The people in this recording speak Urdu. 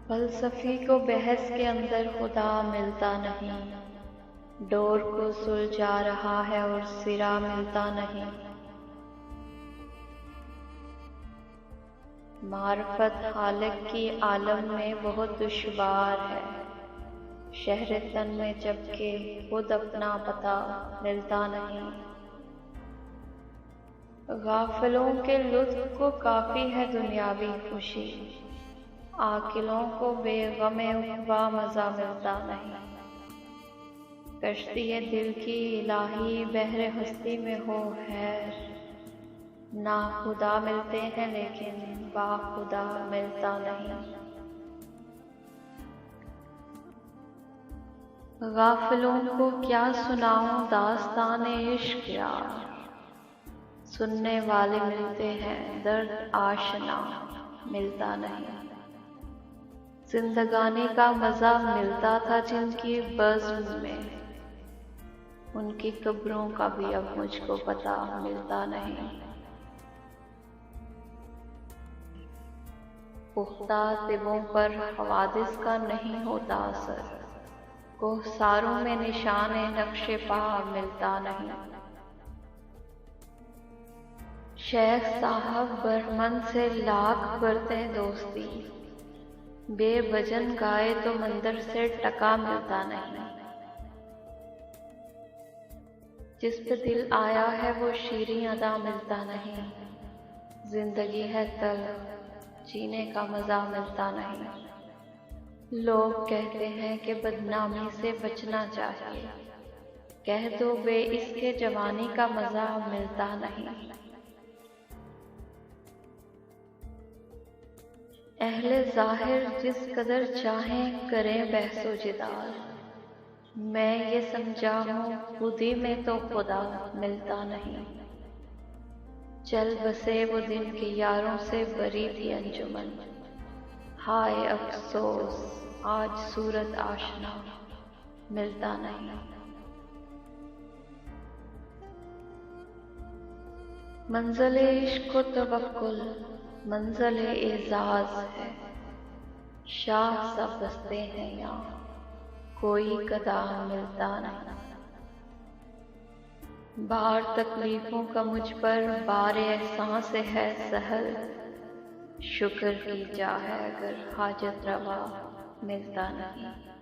فلسفی کو بحث کے اندر خدا ملتا نہیں، ڈور کو سلجھا رہا ہے اور سرا ملتا نہیں۔ معرفت خالق کی عالم میں بہت دشوار ہے، شہر تن میں جبکہ خود اپنا پتہ ملتا نہیں۔ غافلوں کے لطف کو کافی ہے دنیاوی خوشی، عاقلوں کو بے غم عقبیٰ مزہ ملتا نہیں۔ کشتی دل کی الہی بحر ہستی میں ہو حیر، نا خدا ملتے ہیں لیکن با خدا ملتا نہیں۔ غافلوں کو کیا سناؤں داستان عشق یار، سننے والے ملتے ہیں درد آشنا ملتا نہیں۔ زندگانی کا مزہ ملتا تھا جن کی بزم میں، ان کی قبروں کا بھی اب مجھ کو پتہ ملتا نہیں۔ پختہ طبوں پر حوادث کا نہیں ہوتا اثر، کوہساروں میں نشان نقش پا ملتا نہیں۔ شیخ صاحب برہمن سے لاکھ برتیں دوستی، بے بجن گائے تو مندر سے ٹکا ملتا نہیں۔ جس پہ دل آیا ہے وہ شیریں ادا ملتا نہیں، زندگی ہے تلخ جینے کا مزہ ملتا نہیں۔ لوگ کہتے ہیں کہ بدنامی سے بچنا چاہیے، کہہ دو بے اس کے جوانی کا مزہ ملتا نہیں۔ اہل ظاہر جس قدر چاہیں کریں بحث و جدال، میں یہ سمجھا ہوں خود ہی میں تو خدا ملتا نہیں۔ چل بسے وہ دن کے یاروں سے بری تھی انجمن، ہائے افسوس آج صورت آشنا ملتا نہیں۔ منزل عشق و توکل منزل اعزاز ہے، شاہ سا بستے ہیں یہاں کوئی گدا ملتا نہیں۔ بار تکلیفوں کا مجھ پر بار احسان سے ہے سہل، شکر کی جا ہے اگر حاجت روا ملتا نہیں۔